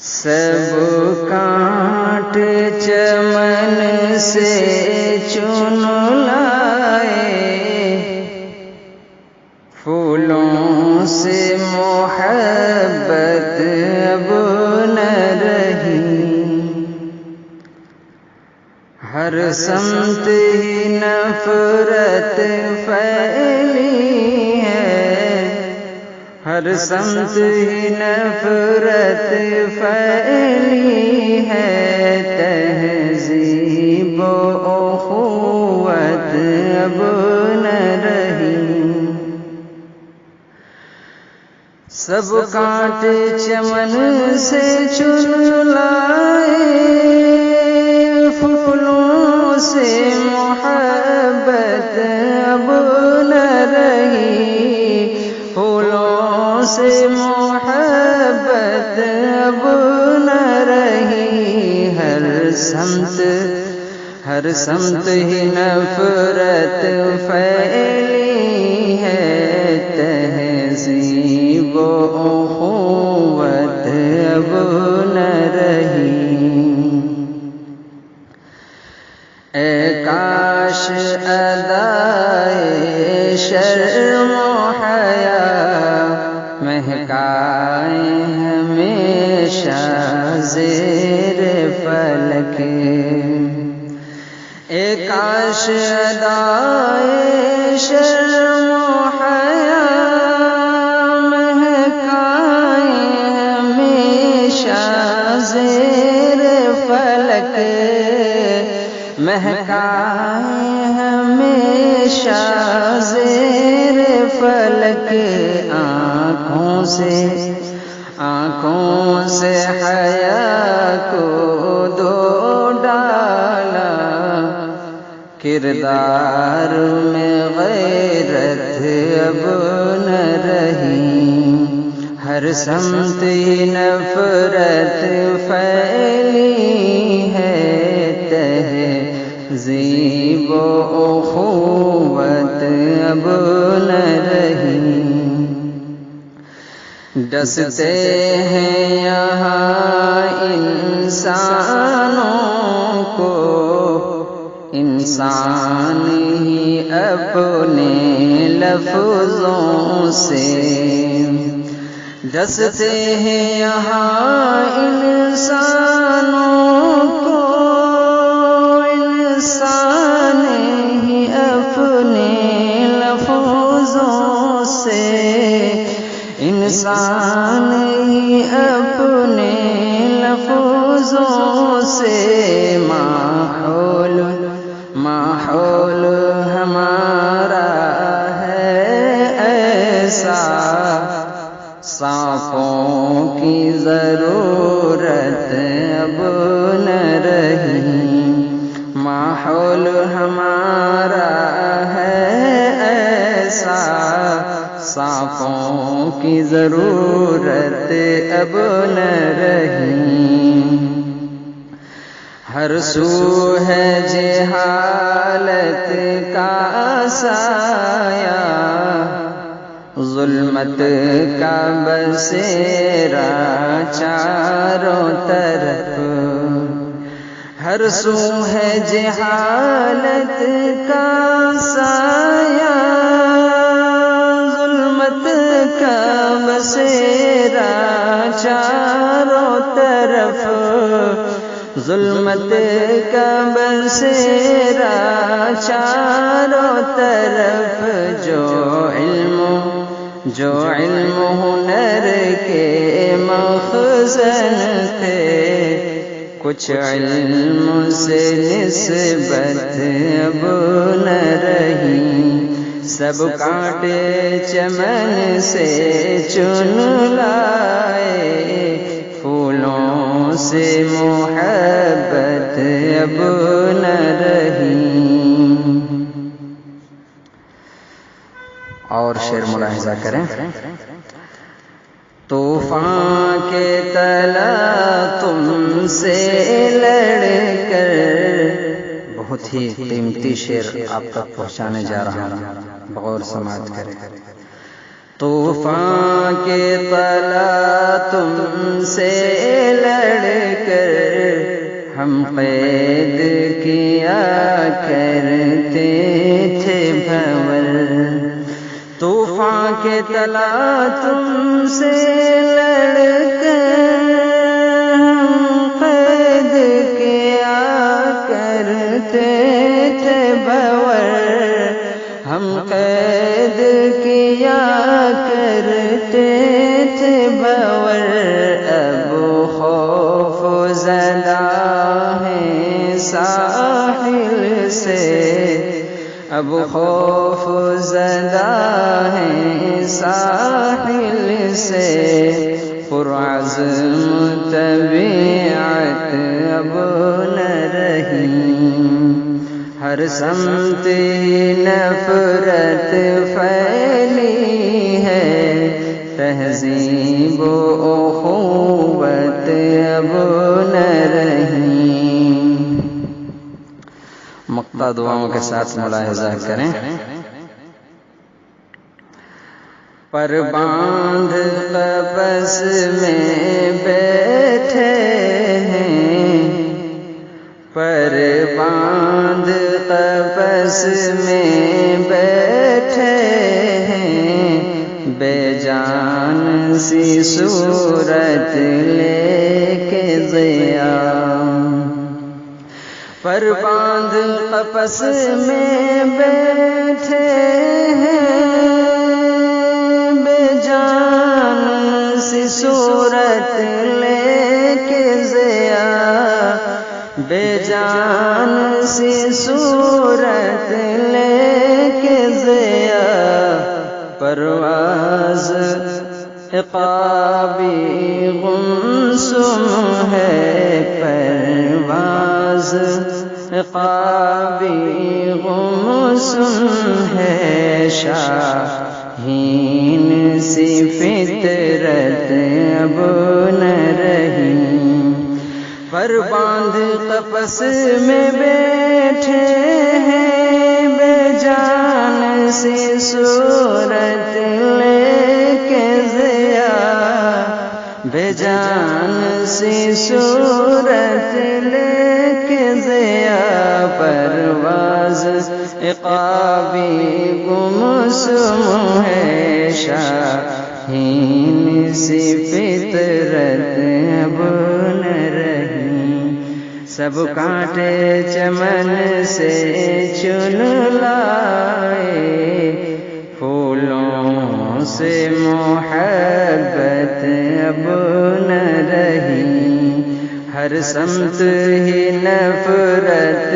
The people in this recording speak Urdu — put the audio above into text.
سب کانٹ چمن سے چن لائے، پھولوں سے محبت اب نہ رہی، ہر سمت ہی نفرت پھیلی ہے، ہر سمت ہی نفرت پھیلی ہے، تہذیب و اخوت اب نہ رہی، سب کانٹ چمن سے چن لائے، پھولوں سے محبت اب نہ رہی، پھولوں سے محبت اب نہ رہی، ہر سمت ہی نفرت پھیلی ہے، تہذیب و اخوت اب نہ رہی، اے کاش ادائے شرم و حیا مہکائیں ہمیشہ زیر فلک، اے کاش ادائے شرم و حیا مہکائیں ہمیشہ زیر فلک، مہکائیں ہمیشہ زیر فلک، آنکھوں سے حیا کو دھو ڈالا، کردار میں غیرت اب نہ رہی، ہر سمت ہی نفرت پھیلی ہے، تہذیب و اخوت اب نہ رہی، ڈستے ہیں یہاں انسانوں کو انسان ہی اپنے لفظوں سے، ڈستے ہیں یہاں انسانوں کو انسان ہی اپنے لفظوں سے، انسان ہی اپنے لفظوں سے، ماحول ہمارا ہے ایسا، سانپوں کی ضرورت اب نہ رہی، ماحول ہمارا ہے ایسا، سانپوں کی ضرورت اب نہ رہی، ہر سو ہے جہالت کا سایہ، ظلمت کا بسیرا چاروں طرف، ہر سو ہے جہالت کا سایہ، ظلمت کا بسیرا چاروں طرف، ظلمت کا بسیرا چاروں طرف، جو علم ہنر کے مخزن تھے، کچھ علم سے نسبت اب نہ رہی، سب کانٹے چمن سے چن لائے، پھولوں سے محبت اب نہ رہی۔ اور شعر ملاحظہ کریں، طوفان کے تلا تم سے لڑ کر، بہت ہی قیمتی شعر آپ تک پہنچانے جا رہا ہوں، بغور سماعت کریں۔ طوفان کے تلا تم سے لڑ کر ہم قید کیا کرتے تھے بھور، طوفان کے تلا تم سے لڑ کر ہم قید کیا کرتے تھے بھور، ہم قید کیا کرتے تھے بھور، اب خوف زدہ ہیں ساحل سے، اب خوف زدہ ہیں ساحل سے، پرعزم طبیعت اب نہ رہی، ہر سمت نفرت پھیلی ہے، تہذیب و اخوت اب نہ رہی۔ مقطع دعاؤں کے ساتھ ملاحظہ کریں۔ پر باندھ قفس میں بیٹھے ہیں، پر باندھ قفس میں بیٹھے ہیں، بے جان سی صورت لے کے ضیا، پر باندھ قفس میں بیٹھے ہیں، بے جان سی صورت لے کے ضیا، بے جان سی صورت لے کے ضیا، پرواز عقابی گمسم ہے، پرواز عقابی گمسم ہے، شاہین سی فطرت اب نہ رہی، پر باندھ قفس میں بیٹھے ہیں، بے جان سی صورت لے کے ضیا، بے جان سی صورت لے کے ضیا، پرواز عقابی گمسم ہے، شاہین سی فطرت اب نہ رہی، سب کانٹے چمن سے چن لائے، پھولوں سے محبت اب نہ رہی، ہر سمت ہی نفرت